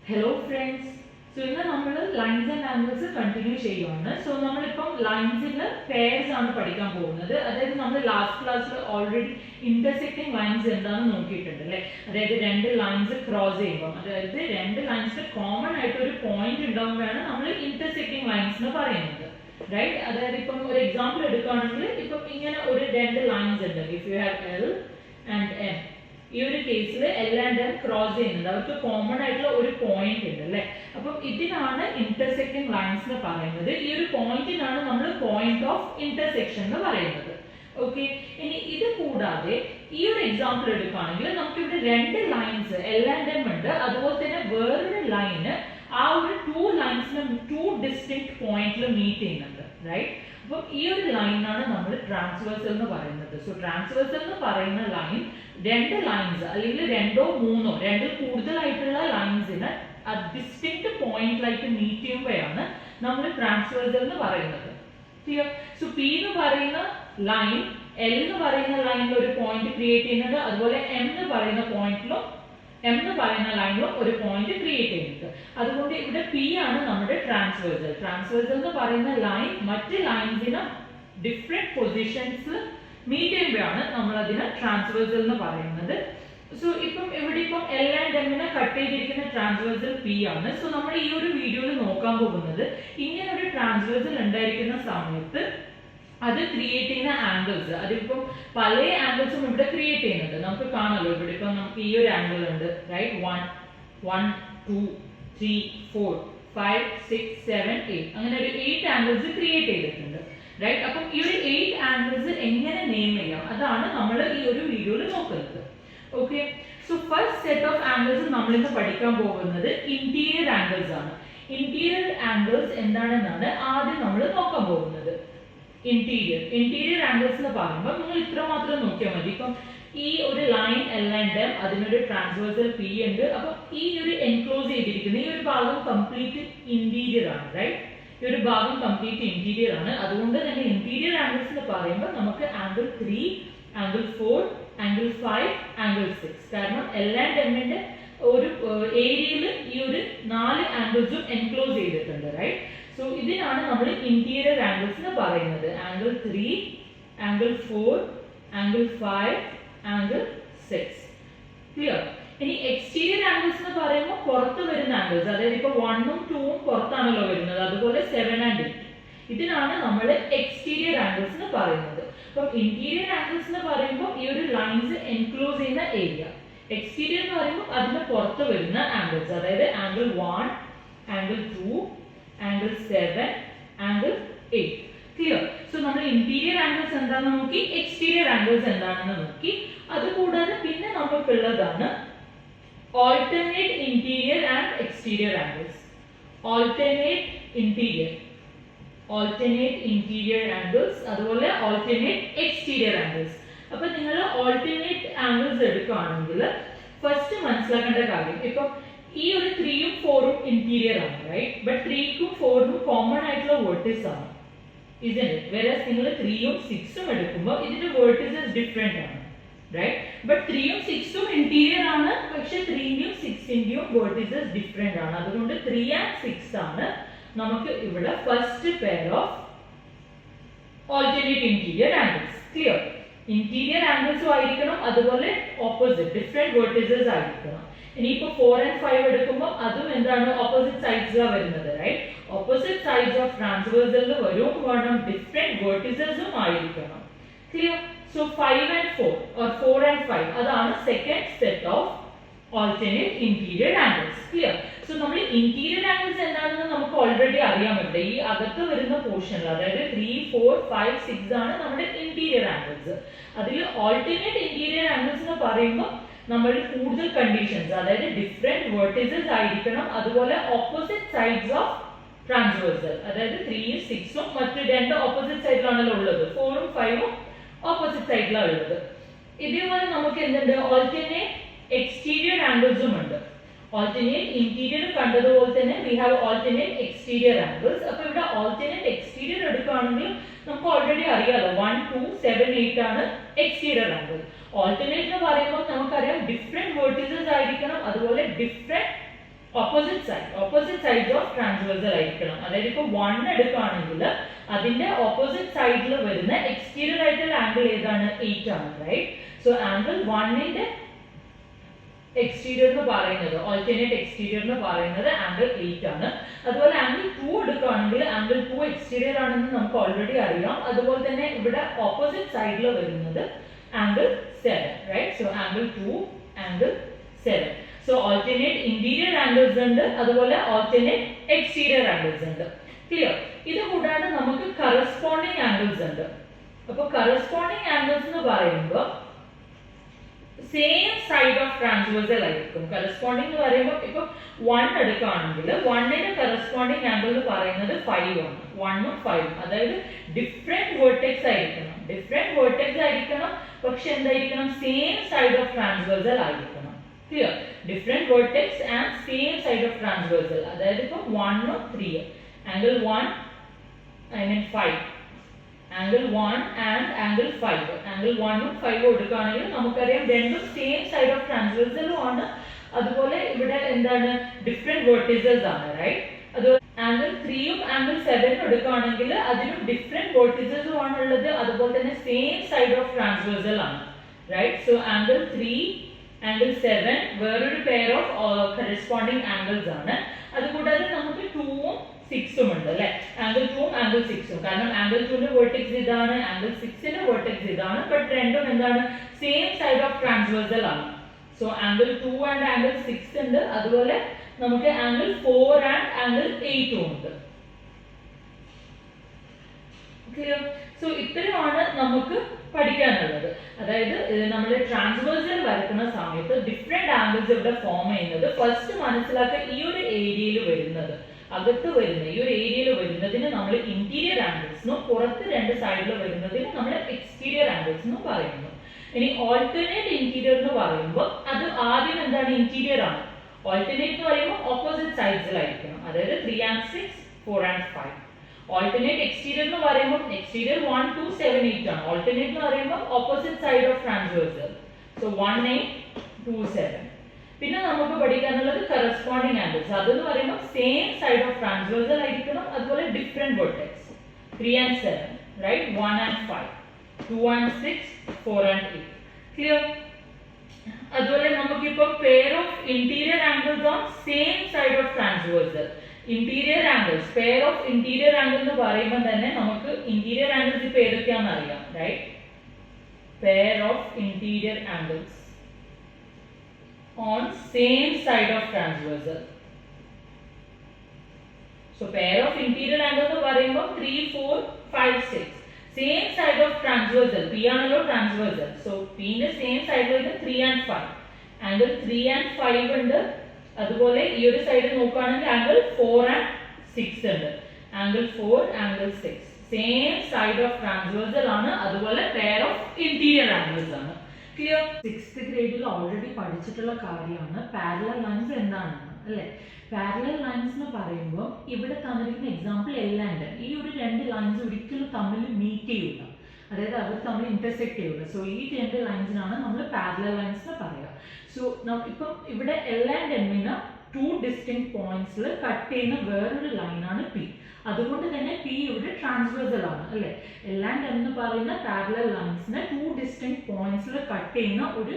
Hello friends. So ഇന്ന് നമ്മൾ lines and angles continue ചെയ്യുകയാണ്. സോ നമ്മളിപ്പം ലൈൻസിൽ പെയർസ് ആണ് പഠിക്കാൻ പോകുന്നത്. അതായത് നമ്മൾ ലാസ്റ്റ് ക്ലാസ്സിൽ ഓൾറെഡി ഇന്റർസെക്റ്റിംഗ് ലൈൻസ് എന്താണെന്ന് നോക്കിയിട്ടുണ്ട് അല്ലേ. അതായത് രണ്ട് ലൈൻസ് ക്രോസ് ചെയ്യുമ്പോൾ, അതായത് രണ്ട് ലൈൻസിൽ കോമൺ ആയിട്ട് ഒരു പോയിന്റ് ഉണ്ടാകുമ്പോഴാണ് നമ്മൾ ഇന്റർസെക്റ്റിംഗ് ലൈൻസ് എന്ന് പറയുന്നത്, റൈറ്റ്. അതായത് ഇപ്പം ഒരു എക്സാമ്പിൾ എടുക്കുകയാണെങ്കിൽ ഇപ്പം ഇങ്ങനെ ഒരു രണ്ട് ലൈൻസ് ഉണ്ട്. If you have L and M, ഈ ഒരു കേസിൽ എൽ ആൻഡ് എം ക്രോസ് ചെയ്യുന്നുണ്ട്, അവർക്ക് കോമൺ ആയിട്ടുള്ള ഒരു പോയിന്റ് ഉണ്ട് അല്ലെ. അപ്പം ഇതിനാണ് ഇന്റർസെക്റ്റിംഗ് ലൈൻസ് എന്ന് പറയുന്നത്. ഈ ഒരു പോയിന്റിനാണ് നമ്മൾ പോയിന്റ് ഓഫ് ഇന്റർസെക്ഷൻ എന്ന് പറയുന്നത്. ഓക്കെ, ഇനി ഇത് കൂടാതെ ഈ ഒരു എക്സാമ്പിൾ എടുക്കുകയാണെങ്കിൽ നമുക്ക് ഇവിടെ രണ്ട് ലൈൻസ് എൽ ആൻഡ് എം ഉണ്ട്, അതുപോലെ തന്നെ വേറൊരു ലൈന് ആ ഒരു ടു ലൈൻസിന് ടു ഡിസ്റ്റിങ്ക്ട് പോയിന്റിൽ മീറ്റ് ചെയ്യുന്നുണ്ട്, റൈറ്റ്. അപ്പം ഈ ഒരു ലൈനാണ് നമ്മൾ ട്രാൻസ്വേഴ്സൽ എന്ന് പറയുന്നത്. സോ ട്രാൻസ്വേഴ്സൽ എന്ന് പറയുന്ന ലൈൻ രണ്ട് ലൈൻസ് അല്ലെങ്കിൽ രണ്ടോ മൂന്നോ രണ്ടിൽ കൂടുതലായിട്ടുള്ള ലൈൻസിന് ഡിസ്റ്റിങ്ക്ട് പോയിന്റിലായിട്ട് മീറ്റ് ചെയ്യുമ്പോഴാണ് നമ്മൾ ട്രാൻസ്വേഴ്സൽ എന്ന് പറയുന്നത്. ക്ലിയർ? സോ പി എന്ന് പറയുന്ന ലൈൻ എൽ എന്ന് പറയുന്ന ലൈനിൽ ഒരു പോയിന്റ് ക്രിയേറ്റ് ചെയ്യുന്നുണ്ട്, അതുപോലെ എം എന്ന് പറയുന്ന പോയിന്റിലും എം എന്ന് പറയുന്ന ലൈനിലും ഒരു പോയിന്റ് ക്രിയേറ്റ് ചെയ്യുന്നുണ്ട്. അതുകൊണ്ട് ഇവിടെ പി ആണ് നമ്മുടെ ട്രാൻസ്വേഴ്സൽ. ട്രാൻസ്വേഴ്സൽ എന്ന് പറയുന്ന ലൈൻ മറ്റ് ലൈൻസിന് ഡിഫറെന്റ് പൊസിഷൻസ് മീറ്റ് ചെയ്യുമ്പോഴാണ് നമ്മൾ അതിനെ ട്രാൻസ്വേഴ്സൽ എന്ന് പറയുന്നത്. സോ ഇപ്പം ഇവിടെ ഇപ്പം എൽ ആൻഡ് എമ്മിനെ കട്ട് ചെയ്തിരിക്കുന്ന ട്രാൻസ്വേഴ്സൽ പി ആണ്. സോ നമ്മൾ ഈ ഒരു വീഡിയോയിൽ നോക്കാൻ പോകുന്നത് ഇങ്ങനെ ഒരു ട്രാൻസ്വേഴ്സൽ ഉണ്ടായിരിക്കുന്ന സമയത്ത് അത് ക്രിയേറ്റ് ചെയ്യുന്ന ആംഗിൾസ്, അതിപ്പം പല ആംഗിൾസും ഇവിടെ ക്രിയേറ്റ് ചെയ്യുന്നുണ്ട്. നമുക്ക് കാണാമല്ലോ, ഇവിടെ ഇപ്പം നമുക്ക് ഈ ഒരു ആംഗിൾ ഉണ്ട്, റൈറ്റ്. 1 2 3 4 5 6 7 8 അങ്ങനെ ഒരു 8 ആംഗിൾസ് ക്രിയേറ്റ് ചെയ്തിട്ടുണ്ട്, റൈറ്റ്. അപ്പം ഈ ഒരു 8 ആംഗിൾസ് എങ്ങനെ നെയിം ചെയ്യാം അതാണ് നമ്മൾ ഈ ഒരു വീഡിയോയിൽ നോക്കുന്നത്. Okay, so first set of angles നമ്മൾ ഇന്ന് പഠിക്കാൻ പോകുന്നത് ഇന്റീരിയർ ആംഗിൾസ് ആണ്. ഇന്റീരിയർ ആംഗിൾസ് എന്താണെന്നാണ് ആദ്യം നമ്മൾ നോക്കാൻ പോകുന്നത്. ഇന്റീരിയർ ആംഗിൾസ് എന്ന് പറയുമ്പോൾ നിങ്ങൾ ഇത്ര മാത്രം നോക്കിയാൽ മതി. ഇപ്പം ഈ ഒരു ലൈൻ എൽ ആൻഡ് എം, അതിനൊരു ട്രാൻസ്വേഴ്സൽ പി ഉണ്ട്. അപ്പൊ ഈ ഒരു എൻക്ലോസ് ചെയ്തിരിക്കുന്ന ഈ ഒരു ഭാഗം കംപ്ലീറ്റ് ഇന്റീരിയർ ആണ്, റൈറ്റ്. ഈ ഒരു ഭാഗം കംപ്ലീറ്റ് ഇന്റീരിയർ ആണ്. അതുകൊണ്ട് തന്നെ ഇന്റീരിയർ ആംഗിൾസ് എന്ന് പറയുമ്പോൾ നമുക്ക് ആംഗിൾ 3, ആംഗിൾ 4, ആംഗിൾ 5, ആംഗിൾ 6, കാരണം എൽ ആൻഡ് എമ്മിന്റെ ഒരു ഏരിയയിൽ ഈ ഒരു 4 ആംഗിൾസും എൻക്ലോസ് ചെയ്തിട്ടുണ്ട്, റൈറ്റ്. സോ ഇതിനാണ് നമ്മൾ ഇന്റീരിയർ ആംഗിൾസ് എന്ന് പറയുന്നത്. Angle 3, angle 4, angle 5, angle 6. Clear? ഇനി എക്സ്റ്റീരിയർ ആംഗിൾസ് എന്ന് പറയുമ്പോൾ പുറത്ത് വരുന്ന ആംഗിൾസ്, അതായത് ഇപ്പൊ 1ഉം 2ഉം പുറത്താണല്ലോ വരുന്നത്, അതുപോലെ 7 and 8, ഇതിനാണ് നമ്മൾ എക്സ്റ്റീരിയർ ആംഗിൾസ് എന്ന് പറയുന്നത്. അപ്പം ഇന്റീരിയർ ആംഗിൾസ് എന്ന് പറയുമ്പോൾ ഈ ഒരു ലൈൻസ് എൻക്ലോസ് ചെയ്യുന്ന ഏരിയ. എക്സ്റ്റീരിയർ എന്ന് പറയുമ്പോൾ അതിന് പുറത്ത് വരുന്ന ആംഗിൾസ്, അതായത് angle 1, angle 2, angle 7, angle 8. Clear? So നമ്മൾ ഇന്റീരിയർ ആംഗിൾസ് എന്താണെന്ന് നോക്കി, എക്സ്റ്റീരിയർ ആംഗിൾസ് എന്താണെന്ന് നോക്കി. അതുകൂടാതെ പിന്നെ നമുക്കുള്ളതാണ് alternate interior and exterior angles. alternate interior angles, അതുപോലെ alternate exterior angles. അപ്പൊ നിങ്ങൾ alternate angles എടുക്കുകയാണെങ്കിൽ ഫസ്റ്റ് മനസ്സിലാക്കേണ്ട കാര്യം, ഇപ്പൊ ഈ ഒരു 3ഉം 4ഉം ഇന്റീരിയർ ആണ്, റൈറ്റ്. ബട്ട് 3ക്കും 4നും കോമൺ ആയിട്ടുള്ള വേർട്ടിസ് ആണ്, isn't it? Whereas നിങ്ങൾ 3ഉം 6ഉം എടുക്കുമ്പോൾ ഇതിന്റെ വേർട്ടിസസ് ഡിഫറെന്റ് ആണ്, റൈറ്റ്. ബട്ട് 3ഉം 6ഉം ഇന്റീരിയർ ആണ്, പക്ഷെ 3ന്റെയും 6ന്റെയും വേർട്ടിസസ് ഡിഫറെന്റ് ആണ്. അതുകൊണ്ട് 3 and 6 ആണ് നമുക്ക് ഇവിടെ first pair of alternate interior angles. Clear? Interior ആംഗിൾസും ആയിരിക്കണം, അതുപോലെ ഓപ്പോസിറ്റ് ഡിഫറെന്റ് വേർട്ടിസസ് ആയിരിക്കണം. ഇനിയിപ്പോ 4 and 5 എടുക്കുമ്പോൾ അതും എന്താണ്, ഓപ്പോസിറ്റ് സൈഡ്സിലാണ് വരുന്നത്, റൈറ്റ്. ഓപ്പോസിറ്റ് സൈഡ്സ് ഓഫ് ട്രാൻസ്വേഴ്സലിൽ വരും വേണം, ഡിഫറെന്റ് വേർട്ടിസസും ആയിരിക്കണം. Clear? So 5 and 4 or 4 and 5 അതാണ് second set of alternate interior angles. Clear? So നമ്മൾ ഇന്റീരിയർ ആംഗിൾസ് എന്താണെന്ന് നമുക്ക് ഓൾറെഡി അറിയാമല്ലോ. ഈ അകത്ത് വരുന്ന പോർഷനിൽ, അതായത് 3, 4, 5, 6 ആണ് നമ്മുടെ ഇന്റീരിയർ ആംഗിൾസ്. അതിൽ ഓൾട്ടർനേറ്റ് ഇന്റീരിയർ ആംഗിൾസ് എന്ന് പറയുമ്പോൾ നമ്മൾ കൂടുതൽ കണ്ടീഷൻസ്, അതായത് ഡിഫറെന്റ് വേർട്ടിസസ് ആയിരിക്കണം, അതുപോലെ ഓപ്പോസിറ്റ് സൈഡ്സ് ഓഫ് ട്രാൻസ്വേഴ്സൽ, അതായത് 3ഉം 6ഉം മറ്റു രണ്ട് ഓപ്പോസിറ്റ് സൈഡിലാണല്ലോ ഉള്ളത്, 4ഉം 5ഉം ഓപ്പോസിറ്റ് സൈഡിലാണ് ഉള്ളത്. ഇതേപോലെ നമുക്ക് എന്തുണ്ട്, ഓൾട്ടർനേറ്റ് എക്സ്റ്റീരിയർ ആംഗിൾസും ഉണ്ട്. ഓൾട്ടർനേറ്റ് ഇന്റീരിയർ കണ്ടതുപോലെ തന്നെ we have alternate exterior angles. അപ്പൊ ഇവിടെ ഓൾട്ടർനേറ്റ് എക്സ്റ്റീരിയർ എടുക്കുകയാണെങ്കിൽ നമുക്ക് ഓൾറെഡി അറിയാലോ 1, 2, 7, 8 ആണ് എക്സ്റ്റീരിയർ ആംഗിൾ. ഓൾട്ടർനേറ്റ് എന്ന് പറയുമ്പോൾ നമുക്കറിയാം ഡിഫറെന്റ് വേർട്ടിസസ് ആയിരിക്കണം, അതുപോലെ different opposite sides of transversal ആയിരിക്കണം. അതായത് ഇപ്പോൾ 1 എടുക്കുകയാണെങ്കിൽ അതിന്റെ ഓപ്പോസിറ്റ് സൈഡിൽ വരുന്ന എക്സ്റ്റീരിയർ ആയിട്ടുള്ള ആംഗിൾ ഏതാണ്? 8 ആണ്, റൈറ്റ്? സോ ആംഗിൾ 1ന്റെ എക്സ്റ്റീരിയർ എന്ന് പറയുന്നത്, ഓൾട്ടർനേറ്റ് എക്സ്റ്റീരിയർ എന്ന് പറയുന്നത് ആംഗിൾ 8 ആണ്. അതുപോലെ ആംഗിൾ 2 എടുക്കുകയാണെങ്കിൽ ആംഗിൾ 2 എക്സ്റ്റീരിയർ ആണെന്ന് നമുക്ക് ഓൾറെഡി അറിയാം. അതുപോലെ തന്നെ ഇവിടെ ഓപ്പോസിറ്റ് സൈഡിൽ വരുന്നത് angle 7, right? So angle 2, angle 7. So alternate interior angles ഉണ്ട്, അതുപോലെ ഓൾട്ടർനേറ്റ് എക്സ്റ്റീരിയർ ആംഗിൾസ് ഉണ്ട്. ക്ലിയർ? ഇത് കൂടാതെ നമുക്ക് കറസ്പോണ്ടിങ് ആംഗിൾസ് ഉണ്ട്. അപ്പോൾ കറസ്പോണ്ടിങ് ആംഗിൾസ് എന്ന് പറയുമ്പോൾ സെയിം സൈഡ് ഓഫ് ട്രാൻസ്വേഴ്സൽ ആയിരിക്കും. കറസ്പോണ്ടിങ് എന്ന് പറയുമ്പോൾ ഇപ്പൊ 1 എടുക്കുകയാണെങ്കിൽ 1ന്റെ കറസ്പോണ്ടിങ് ആംഗിൾ എന്ന് പറയുന്നത് 5 ആണ്. 1ഉം 5ഉം, അതായത് ഡിഫറെന്റ് വേർട്ടെക്സ് ആയിരിക്കണം. പക്ഷെ എന്തായിരിക്കണം? സെയിം സൈഡ് ഓഫ് ട്രാൻസ്വേഴ്സൽ ആയിരിക്കണം. Clear? Different vertex and same side of transversal. അതായത് ഇപ്പൊ 1ഉം 3ഉം, angle 1 I mean 5, angle 1 and angle 5. Angle 1ഉം 5ഉം എടുക്കുകയാണെങ്കിൽ നമുക്കറിയാം രണ്ടും സെയിം സൈഡ് ഓഫ് ട്രാൻസ്വേഴ്സലും ആണ്. അതുപോലെ ഇവിടെ എന്താണ്? ഡിഫറെന്റ് വേർട്ടിസസ് ആണ്, റൈറ്റ്? അതുപോലെ ആംഗിൾ 3ഉം ആംഗിൾ 7ഉം എടുക്കുകയാണെങ്കിൽ അതിനും ഡിഫറെന്റ് വേർട്ടിസസും ആണ് ഉള്ളത്. അതുപോലെ തന്നെ സെയിം സൈഡ് ഓഫ് ട്രാൻസ്വേഴ്സൽ ആണ്, റൈറ്റ്? സോ ആംഗിൾ 3, ആംഗിൾ 7 വേറൊരു പെയർ ഓഫ് കറസ്പോണ്ടിങ് ആംഗിൾസ് ആണ്. അതുകൂടാതെ നമുക്ക് 2ഉം 6ഉം ഉണ്ട്, അല്ലെ? ആംഗിൾ 2ഉം ആംഗിൾ 6ഉം. കാരണം ആംഗിൾ 2ന്റെ വേർട്ടെക്സ് ഇതാണ്, ആംഗിൾ 6ന്റെ വേർട്ടെക്സ് ഇതാണ്. ബട്ട് രണ്ടും എന്താണ്? സെയിം സൈഡ് ഓഫ് ട്രാൻസ്വേഴ്സൽ ആണ്. സോ ആംഗിൾ 2 ആൻഡ് ആംഗിൾ 6 ഉണ്ട്. അതുപോലെ നമുക്ക് ആംഗിൾ 4 ആൻഡ് ആംഗിൾ 8ഉം ഉണ്ട്. ക്ലിയർ? സോ ഇത്രയുമാണ് നമുക്ക് പഠിക്കാനുള്ളത്. അതായത് നമ്മൾ ട്രാൻസ്വേഴ്സൽ വരയ്ക്കുന്ന സമയത്ത് ഡിഫറെന്റ് ആംഗിൾസ് ഇവിടെ ഫോം ചെയ്യുന്നത് ഫസ്റ്റ് മനസ്സിലാക്കുക. ഈ ഒരു ഏരിയയിൽ വരുന്നത്, അകത്ത് വരുന്ന ഈ ഒരു ഏരിയയിൽ വരുന്നതിന് നമ്മൾ ഇന്റീരിയർ ആംഗിൾസ് എന്നും പുറത്ത് രണ്ട് സൈഡിൽ വരുന്നതിന് നമ്മൾ എക്സ്റ്റീരിയർ ആംഗിൾസ് എന്നും പറയുന്നു. ഇനി ഓൾട്ടർനേറ്റ് ഇന്റീരിയർ എന്ന് പറയുമ്പോൾ അത് ആദ്യം എന്താണ്? ഇന്റീരിയർ ആണ്. ഓൾട്ടർനേറ്റ് എന്ന് പറയുമ്പോൾ ഓപ്പോസിറ്റ് സൈഡ്സിലായിരിക്കണം. അതായത് 3 and 6, 4 and 5. ഓൾട്ടർനേറ്റ് എക്സ്റ്റീരിയർ എന്ന് പറയുമ്പോൾ എക്സ്റ്റീരിയർ 1, 2, 7, 8 ആണ്. ഓൾട്ടർനേറ്റ് എന്ന് പറയുമ്പോൾ opposite side of transversal. So 1, 8, 2, 7. പിന്നെ നമുക്ക് പഠിക്കാനുള്ളത് കറസ്പോണ്ടിങ് ആംഗിൾസ്. അതെന്ന് പറയുമ്പോൾ സെയിം സൈഡ് ഓഫ് ട്രാൻസ്വേഴ്സൽ ആയിരിക്കണം. അതുപോലെ different vertex 3 and 7, right? 1 and 5, 2 and 6, 4 and 8. Clear? അതുപോലെ നമുക്കിപ്പോ pair of interior angles on same side of transversal. Interior angles, pair of interior angle എന്ന് പറയുമ്പോൾ തന്നെ നമുക്ക് ഇന്റീരിയർ ആംഗിൾസ് ഇപ്പൊ ഏതൊക്കെയാണെന്ന് അറിയാം, right? Pair of interior angles on same side of transversal. So pair of interior angle എന്ന് പറയുമ്പോൾ 3, 4, 5, 6 same side of transversal. P ആണല്ലോ transversal. So P ന്റെ same side വരുന്നത് 3 and 5. Angle 3 and 5 ഉണ്ട്. അതുപോലെ ഈ ഒരു സൈഡ് നോക്കുകയാണെങ്കിൽ ആംഗിൾ 4 and 6 ഉണ്ട്. Angle 4, angle 6 same side of transversal ആണ്. അതുപോലെ പെയർ ഓഫ് ഇന്റീരിയർ ആംഗിൾസ് ആണ്. ക്ലിയർ? 6th ഗ്രേഡിൽ ഓൾറെഡി പഠിച്ചിട്ടുള്ള കാര്യമാണ് പാരലൽ ലൈൻസ് എന്താണെന്ന്, അല്ലേ? പാരലൽ ലൈൻസ് എന്ന് പറയുമ്പോൾ ഇവിടെ തന്നിരിക്കുന്ന എക്സാമ്പിൾ എല്ലാം ഈ ഒരു രണ്ട് ലൈൻസ് ഒരിക്കലും തമ്മിൽ മീറ്റ് ചെയ്യില്ല, അതായത് അവർ തമ്മിൽ ഇന്റർസെക്ട് ചെയ്യില്ല. സോ ഈ രണ്ട് ലൈൻസിനാണ് നമ്മൾ പാരലൽ ലൈൻസ് എന്ന് പറയുക. സോ ഇപ്പം ഇവിടെ എൽ ആൻഡ് എമ്മിന് 2 ഡിസ്റ്റിങ് പോയിന്റ്സിൽ കട്ട് ചെയ്യുന്ന വേറൊരു ലൈനാണ് പി. അതുകൊണ്ട് തന്നെ പി ഇവിടെ ട്രാൻസ്വേഴ്സൽ ആണ്, അല്ലെ? എൽ ആൻഡ് എം എന്ന് പറയുന്ന പാരലൽ ലൈൻസിനെ 2 ഡിസ്റ്റിങ് പോയിന്റ്സിൽ കട്ട് ചെയ്യുന്ന ഒരു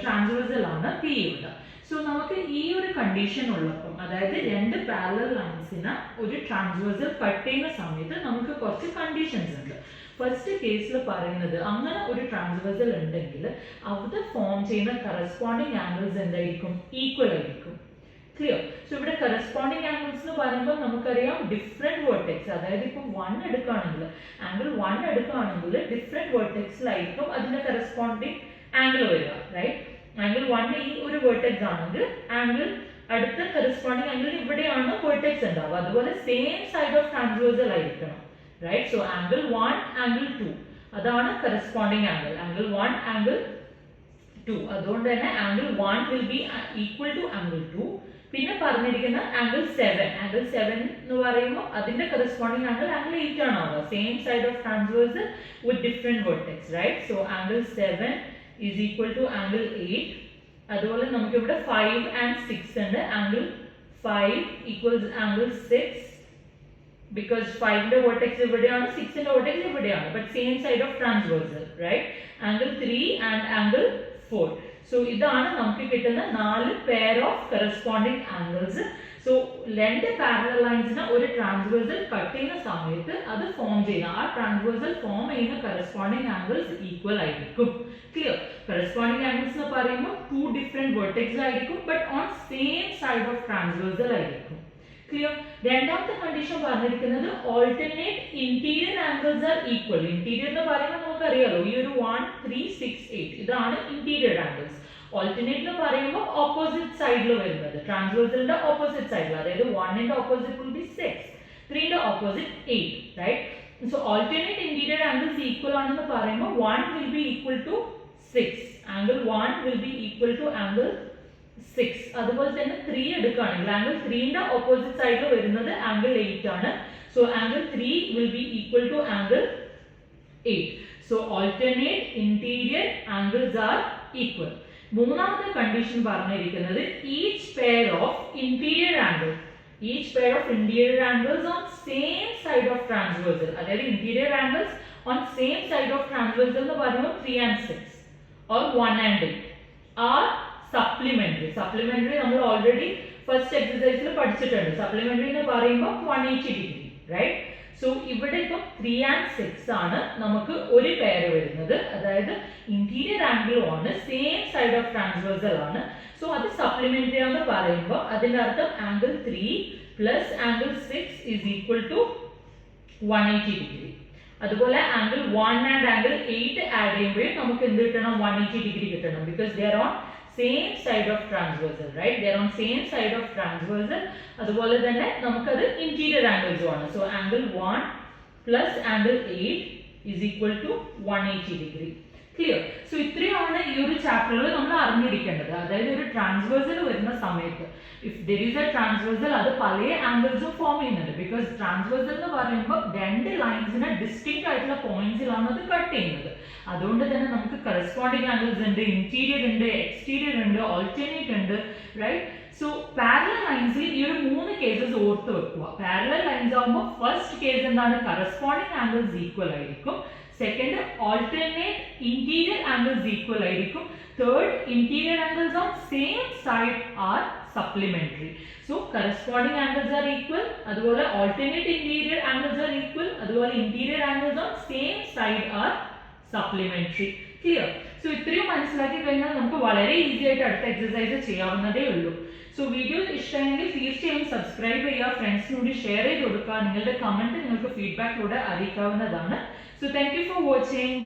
ട്രാൻസ്വേഴ്സൽ ആണ് പി ഇവിടെ. സോ നമുക്ക് ഈ ഒരു കണ്ടീഷൻ ഉള്ളപ്പം, അതായത് രണ്ട് പാരലൽ ലൈൻസിന് ഒരു ട്രാൻസ്വേഴ്സൽ കട്ട് ചെയ്യുന്ന സമയത്ത് നമുക്ക് കുറച്ച് കണ്ടീഷൻസ് ഉണ്ട്. ഫസ്റ്റ് കേസിൽ പറയുന്നത് അങ്ങനെ ഒരു ട്രാൻസ്വേഴ്സൽ ഉണ്ടെങ്കിൽ അവിടെ ഫോം ചെയ്യുന്ന കറസ്പോണ്ടിങ് ആംഗിൾസ് എന്തായിരിക്കും? ഈക്വൽ ആയിരിക്കും. ക്ലിയർ? സോ ഇവിടെ കറസ്പോണ്ടിങ് ആംഗിൾസ് എന്ന് പറയുമ്പോൾ നമുക്കറിയാം ഡിഫറെന്റ് വേർട്ടെക്സ്, അതായത് ഇപ്പം 1 എടുക്കുകയാണെങ്കിൽ ആംഗിൾ 1 എടുക്കുകയാണെങ്കിൽ ഡിഫറെന്റ് വേർട്ടെക്സിലായിരിക്കും അതിന്റെ കറസ്പോണ്ടിങ് ആംഗിൾ വരിക, റൈറ്റ്? ആംഗിൾ 1 ഈ ഒരു വേർട്ടെക്സ് ആണെങ്കിൽ ആംഗിൾ അടുത്ത കറസ്പോണ്ടിങ് ആംഗിൾ ഇവിടെയാണ് വേർട്ടെക്സ് ഉണ്ടാവുക. അതുപോലെ സെയിം സൈഡ് ഓഫ് ട്രാൻസ്വേഴ്സൽ ആയിരിക്കണം, റൈറ്റ്? സോ ആംഗിൾ 1, ആംഗിൾ 2 അതാണ് കറസ്പോണ്ടിങ് ആംഗിൾ. Angle 1, angle 2. അതുകൊണ്ട് തന്നെ angle 1 will be equal to angle 2. പിന്നെ പറഞ്ഞിരിക്കുന്ന ആംഗിൾ 7. ആംഗിൾ 7 എന്ന് പറയുമ്പോൾ അതിന്റെ കറസ്പോണ്ടിങ് ആംഗിൾ ആംഗിൾ 8 ആണ് ആവുക. Same side of transversal with different vertex, right? So angle 7 is equal to angle 8. അതുപോലെ നമുക്ക് ഇവിടെ 5 and 6 ഉണ്ട്. Angle 5 equals angle 6 because 5 vertex ഇവിടെയാണ് 6 vertex ഇവിടെയാണ് but same side of transversal, right? Angle 3 and angle 4. So ഇതാണ് നമുക്ക് കിട്ടുന്ന 4 pair of corresponding angles. So രണ്ട് parallel lines ഒരു transversal കട്ട് ചെയ്യുന്ന സമയത്ത് അത് ഫോം ചെയ്യുന്ന ആ transversal ഫോം ചെയ്യുന്ന corresponding angles equal ആയിരിക്കും. Clear? Corresponding angles എന്ന് പറയുമ്പോൾ 2 different vertex ആയിരിക്കും but on same side of transversal ആയിരിക്കും. Clear? രണ്ടാമത്തെ കണ്ടീഷൻ പറഞ്ഞിരിക്കുന്നത് alternate interior angles are equal. Interior എന്ന് പറയുമ്പോൾ നമുക്കറിയാലോ ഈ ഒരു 1 3 6 8 ഇതാണ് interior angles. Alternate എന്ന് പറയുമ്പോൾ opposite side ൽ വരുന്നത് transversalന്റെ opposite side ൽ, അതായത് 1 ന്റെ opposite will be 6, 3 ന്റെ opposite 8, right? So alternate interior angles equal ആണെന്ന് പറയുമ്പോൾ 1 will be equal to 6, angle 1 will be equal to angle 6. അതുപോലെ തന്നെ 3 എടുക്കുകയാണെങ്കിൽ ആംഗിൾ 3 ന്റെ ഓപ്പോസിറ്റ് സൈഡിൽ വരുന്നത് ആംഗിൾ 8 ആണ്. So angle 3 will be equal to angle 8. So alternate interior angles are equal. മൂന്നാമത്തെ കണ്ടീഷൻ പറഞ്ഞിരിക്കുന്നത് each pair of interior angles on same side of transversal, അതായത് interior angles on same side of transversal എന്ന് പറയുമ്പോൾ 3 and 6 or 1 and 8 are supplementary. Supplementary നമ്മൾ already first എക്സസൈസിൽ പഠിച്ചിട്ടുണ്ട്. Supplementary എന്ന് പറയുമ്പോൾ 180 degree, right? So ഇവിടെ ഇപ്പം 3 and 6 ആണ് നമുക്ക് ഒരു പെയർ വരുന്നത്, അതായത് ഇന്റീരിയർ ആംഗിളും ആണ് സെയിം സൈഡ് ഓഫ് ട്രാൻസ്വേഴ്സൽ ആണ്. സോ അത് സപ്ലിമെന്ററി എന്ന് പറയുമ്പോൾ അതിന്റെ അർത്ഥം angle 3 plus angle 6 is equal to 180 degree. അതുപോലെ ആംഗിൾ 1 ആൻഡ് ആംഗിൾ 8 ആഡ് ചെയ്യുമ്പോൾ നമുക്ക് എന്ത് കിട്ടണം? 180 ഡിഗ്രി കിട്ടണം. Because they are on same side of transversal, right? They are on same side of transversal. അതുപോലെ തന്നെ നമുക്കത് ഇന്റീരിയർ ആംഗിൾസും ആണ്. So angle 1 plus angle 8 is equal to 180 degree. Clear? So ഇത്രയാണ് ഈ ഒരു ചാപ്റ്ററിൽ നമ്മൾ അറിഞ്ഞിരിക്കേണ്ടത്. അതായത് ഒരു ട്രാൻസ്വേഴ്സൽ വരുന്ന സമയത്ത് if there is A transversal അത് പല ആംഗിൾസും ഫോം ചെയ്യുന്നുണ്ട്. ബിക്കോസ് ട്രാൻസ്വേഴ്സൽ എന്ന് പറയുമ്പോൾ രണ്ട് ലൈൻസിനെ ഡിസ്റ്റിങ്ക്റ്റ് ആയിട്ടുള്ള പോയിന്റ്സിലാണ് അത് കട്ട് ചെയ്യുന്നത്. അതുകൊണ്ട് തന്നെ നമുക്ക് കറസ്പോണ്ടിങ് ആംഗിൾസ് ഉണ്ട്, ഇന്റീരിയർ ഉണ്ട്, എക്സ്റ്റീരിയർ ഉണ്ട്, ഓൾട്ടർനേറ്റ് ഉണ്ട്, റൈറ്റ്? സോ പാരലൽ ലൈൻസിൽ ഈ ഒരു 3 കേസസ് ഓർത്ത് വെക്കുക. പാരലൽ ലൈൻസ് ആകുമ്പോൾ ഫസ്റ്റ് കേസ് എന്താണ്? കറസ്പോണ്ടിങ് ആംഗിൾസ് ഈക്വൽ ആയിരിക്കും. Second alternate interior angles equal ആയിരിക്കും. Third interior angles on same side are supplementary. So corresponding angles are equal, അതുപോലെ alternate interior angles are equal, അതുപോലെ interior angles on same side are supplementary. Clear? So ഇത്രയും മനസ്സിലാക്കി കഴിഞ്ഞാൽ നമുക്ക് വളരെ easy ആയിട്ട് അടുത്ത എക്സസൈസ് ചെയ്യാവുന്നതേ ഉള്ളൂ. സോ വീഡിയോ ഇഷ്ടമെങ്കിൽ തീർച്ചയായും സബ്സ്ക്രൈബ് ചെയ്യുക, ഫ്രണ്ട്സിനോട് ഷെയർ ചെയ്ത് കൊടുക്കുക. നിങ്ങളുടെ കമന്റ് നിങ്ങൾക്ക് ഫീഡ്ബാക്കിലൂടെ അറിയിക്കാവുന്നതാണ്. So thank you for watching.